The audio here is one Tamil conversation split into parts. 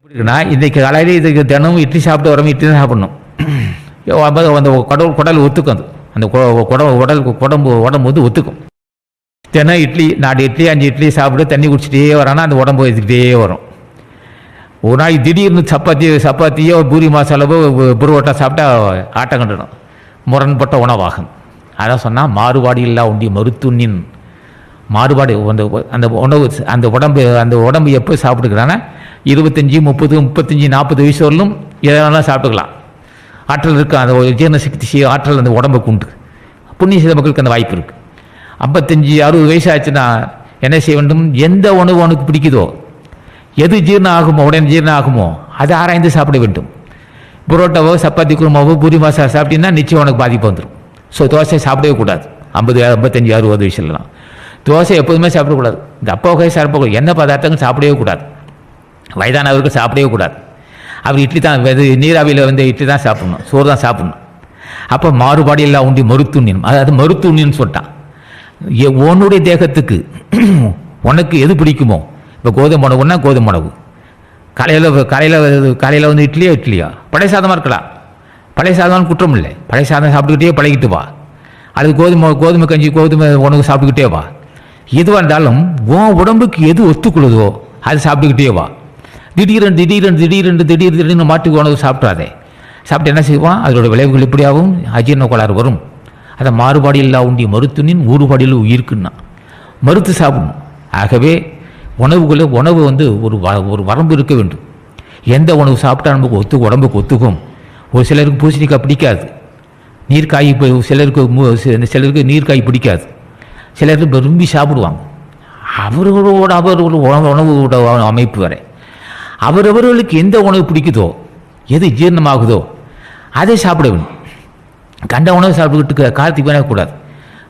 இருக்குன்னா இன்றைக்கி காலையில் இதுக்கு தினமும் இட்லி சாப்பிட்டு வரவும் இட்லி தான் சாப்பிட்ணும். அந்த குடல் ஒத்துக்கும். அந்த உடம்பு வந்து ஒத்துக்கும். தினம் இட்லி 4 இட்லி 5 இட்லி சாப்பிட்டு தண்ணி குடிச்சிட்டே வரானா அந்த உடம்பு வச்சுக்கிட்டே வரும். ஒரு நாளைக்கு திடீர்னு சப்பாத்தியோ பூரி மசாலாவோ புரோட்டா சாப்பிட்டா ஆட்டம் கண்டுடும். முரண்பட்ட உணவாகும். அதான் சொன்னால் மாறுபாடு இல்லா உண்டி மருத்துவனின் மாறுபாடு அந்த உணவு அந்த உடம்பு எப்போ சாப்பிட்டுக்கிறான்னா 25, 30, 35, 40 வயசு வரலும் எதனாலும் சாப்பிட்டுக்கலாம். ஆற்றல் இருக்குது. அந்த ஜீரண சக்தி ஆற்றல் அந்த உடம்புக்கு உண்டு. புண்ணிய செய்த மக்களுக்கு அந்த வாய்ப்பு இருக்குது. 55, 60 வயசு ஆச்சுன்னா என்ன செய்ய வேண்டும்? எந்த உணவு உனக்கு பிடிக்குதோ, எது ஜீரணம் ஆகுமோ, உடனே ஜீரணம் ஆகுமோ அதை ஆராய்ந்து சாப்பிட வேண்டும். புரோட்டாவோ சப்பாத்தி குருமாவோ பூரி மசாலா சாப்பிட்டீங்கன்னா நிச்சயம் உனக்கு பாதிப்பு வந்துடும். ஸோ தோசை சாப்பிடவே கூடாது. 50, 55, 60 வயசுலாம் தோசை எப்போதுமே சாப்பிடக்கூடாது. இந்த அப்பா வகை சாப்பிடக்கூடாது. எண்ணெய் பதார்த்தங்கள் சாப்பிடவே கூடாது. வயதானவருக்கு சாப்பிடவே கூடாது. அவர் இட்லி தான் நீராவியில் வந்து இட்லி தான் சாப்பிடணும், சோறு தான் சாப்பிடணும். அப்போ மாறுபாடு எல்லாம் உண்டி மருத்துவம், அதாவது மருத்துவம்னு சொல்லிட்டான். உன்னுடைய தேகத்துக்கு உனக்கு எது பிடிக்குமோ, இப்போ கோதுமை உணவுன்னா கோதுமை உணவு, காலையில் வந்து இட்லியா பழைய சாதமாக இருக்கலாம். பழைய சாதம்னு குற்றம் இல்லை. பழைய சாதம் சாப்பிட்டுக்கிட்டே பழகிட்டு வா. அது கோதுமை கஞ்சி கோதுமை உணவு சாப்பிட்டுக்கிட்டே வா. எதுவாக இருந்தாலும் உன் உடம்புக்கு எது ஒத்துக்கொள்ளுதோ அது சாப்பிட்டுக்கிட்டே வா. திடீரென்று மாட்டு உணவு சாப்பிட்றாதே. சாப்பிட்டு என்ன செய்வான்? அதோட விளைவுகள் எப்படியாகவும் அஜீரண கோளாறு வரும். அதை மாறுபாடு இல்லா உண்டி மருத்துவனின் ஊறுபாடில் உயிர்க்குன்னா மறுத்து சாப்பிடணும். ஆகவே உணவு வந்து ஒரு வரம்பு இருக்க வேண்டும். எந்த உணவு சாப்பிட்டா நமக்கு உடம்புக்கு ஒத்துக்கும். ஒரு சிலருக்கு பூசணிக்காய் பிடிக்காது, நீர்க்காய். சிலருக்கு நீர்க்காய் பிடிக்காது. சிலருக்கு விரும்பி சாப்பிடுவாங்க. அவர்களோட உணவோட அமைப்பு வரை அவரவர்களுக்கு எந்த உணவு பிடிக்குதோ, எது ஜீரணமாகுதோ அதை சாப்பிட வேண்டும். கண்ட உணவு சாப்பிட்டுக்கிட்டு காலத்துக்கு வேணக்கூடாது.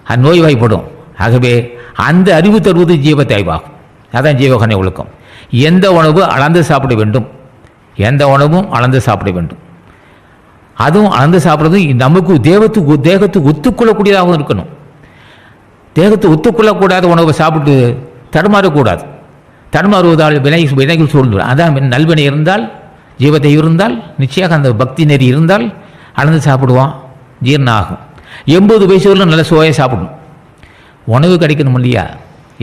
அது நோய் வாய்ப்படும். ஆகவே அந்த அறிவு தருவது ஜீவத்தாய்வாகும். அதான் ஜீவகண ஒழுக்கம். எந்த உணவு அளந்து சாப்பிட வேண்டும், எந்த உணவும் அளந்து சாப்பிட வேண்டும். அதுவும் அளந்து சாப்பிட்றது நமக்கு தேகத்துக்கு ஒத்துக்கொள்ளக்கூடியதாகவும் இருக்கணும். தேகத்தை ஒத்துக்கொள்ளக்கூடாத உணவை சாப்பிட்டு தடுமாறக்கூடாது. தடுமாறுவதால் வினைகள் சூழ்ந்துடும். அதான் நல்வினை இருந்தால், ஜீவத்தை இருந்தால், நிச்சயமாக அந்த பக்தி நெறி இருந்தால் அளந்து சாப்பிடுவான், ஜீரணம் ஆகும். 80 வயசு வரலும் நல்ல சுவையாக சாப்பிடணும். உணவு கிடைக்கணும் இல்லையா?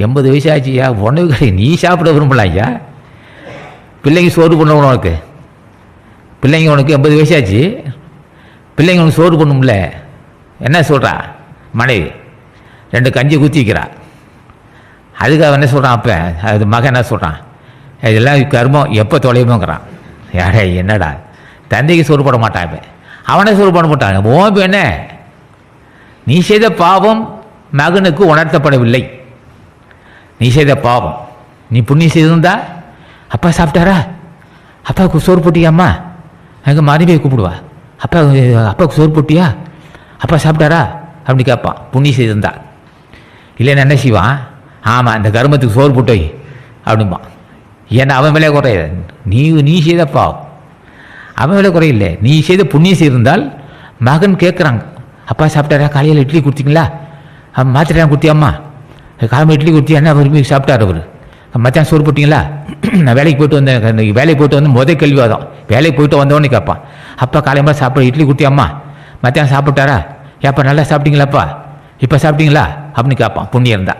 80 வயசு ஆச்சுயா, உணவு நீ சாப்பிட விரும்பலாம் ஐயா. பிள்ளைங்க சோறு பண்ணணும். உனக்கு பிள்ளைங்க உனக்கு 80 வயசு ஆச்சு, பிள்ளைங்க உனக்கு சோறு பண்ணும்ல. என்ன சொல்கிறா மனைவி? 2 கஞ்சி ஊற்றி வைக்கிறா. அதுக்கு அவன் என்ன சொல்கிறான்? அப்போ அது மகன் என்ன சொல்கிறான்? இதெல்லாம் கர்மம் எப்போ தொலைவோங்கிறான். யாரே என்னடா, தந்தைக்கு சோறு போட மாட்டான். இப்போ அவனே சோறு போட மாட்டான். ஓம்பு என்ன? நீ செய்த பாவம் மகனுக்கு உணர்த்தப்படவில்லை. நீ செய்த பாவம், நீ புண்ணியம் செய்திருந்தா அப்பா சாப்பிட்டாரா? அப்பாவுக்கு சோறு போட்டியாம்மா? எங்கள் மனைவியை கூப்பிடுவா. அப்பாவுக்கு சோறு போட்டியா? அப்பா சாப்பிட்டாரா அப்படின்னு கேட்பான். புண்ணியம் செய்திருந்தா. இல்லைன்னு என்ன செய்வான்? ஆமாம், இந்த கர்மத்துக்கு சோறு போட்டோய் அப்படிம்பான். ஏன்னா அவன் மேலே குறையாது. நீ செய்த பாவம் அவன் மேலே குறையில்லை. நீ செய்த புண்ணியம் செய்திருந்தால் மகன் கேட்குறாங்க, அப்பா சாப்பிட்டாரா? காலையில் இட்லி கொடுத்தீங்களா? அவன் மாத்திரம் கொடுத்தியாம்மா? காலமாக இட்லி கொடுத்தியா? என்ன விரும்பி சாப்பிட்டார் அவர்? மத்தியானம் சோறு போட்டிங்களா? நான் வேலைக்கு போயிட்டு வந்து முதல் கேள்வி அதான். வேலைக்கு போயிட்டு வந்தவொடனே கேட்பான், அப்பா காலையில் சாப்பிட இட்லி கொடுத்தியாம்மா? மத்தியானம் சாப்பிட்டாரா? ஏப்பா நல்லா சாப்பிட்டீங்களாப்பா? இப்போ சாப்பிட்டீங்களா அப்படின்னு கேட்பான். புண்ணியம் இருந்தா.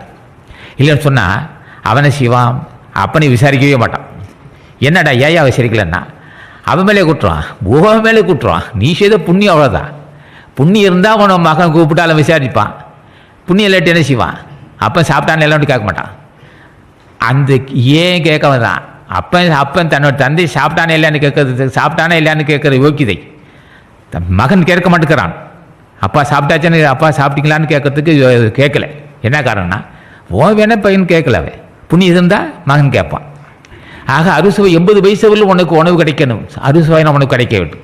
இல்லைன்னு சொன்னால் அவனை செய்வான், அப்பனை விசாரிக்கவே மாட்டான். என்னடா ஏயா விசாரிக்கலன்னா அவன் மேலே கூட்டுறான், உன் மேலே கூட்டுறான். நீ செய்த புண்ணியம் அவ்வளோதான். புண்ணியம் இருந்தால் அவனை மகன் கூப்பிட்டாலும் விசாரிப்பான். புண்ணியம் இல்லாட்டி என்ன செய்வான்? அப்போ சாப்பிட்டான்னு எல்லாம் கேட்க மாட்டான். அந்த ஏன் கேட்க தான் அப்பன் தன்னோட தந்தை சாப்பிட்டானே இல்லையான்னு கேட்கறது யோக்கியதை மகன் கேட்க மாட்டேங்கிறான். அப்பா சாப்பிட்டாச்சுன்னு, அப்பா சாப்பிட்டீங்களான்னு கேட்கறதுக்கு கேட்கல. என்ன காரணம்னா ஓ வேணா பையன் கேட்கல. அவன் புண்ணியம் இருந்தால் மகன் கேட்பான். ஆக அறுசுவை 80 வயசு வரலும் உனக்கு உணவு கிடைக்கணும். அறுசுவைனா உனக்கு கிடைக்க வேண்டும்.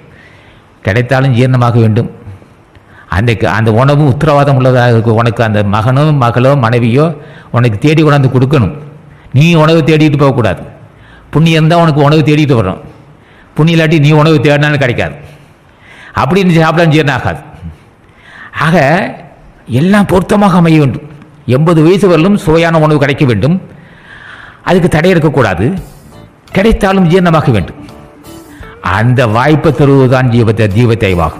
கிடைத்தாலும் ஜீரணமாக வேண்டும். அந்த உணவு உத்தரவாதம் உள்ளதாக இருக்கும். உனக்கு அந்த மகனோ மகளோ மனைவியோ உனக்கு தேடி கொண்டாந்து கொடுக்கணும். நீ உணவு தேடிட்டு போகக்கூடாது. புண்ணியம் இருந்தால் உனக்கு உணவு தேடிட்டு வரும். புண்ணியம் இல்லாட்டி நீ உணவு தேடினாலும் கிடைக்காது. அப்படின்னு சாப்பிட ஜீரணம் ஆகாது. ஆக எல்லாம் பொருத்தமாக அமைய வேண்டும். 80 வயசு வரலும் சுவையான உணவு கிடைக்க வேண்டும். அதுக்கு தடை இருக்கக்கூடாது. கிடைத்தாலும் ஜீரணமாக வேண்டும். அந்த வாய்ப்பை தருவதுதான் ஜீவத்தை ஜீவத்தைவாகும்.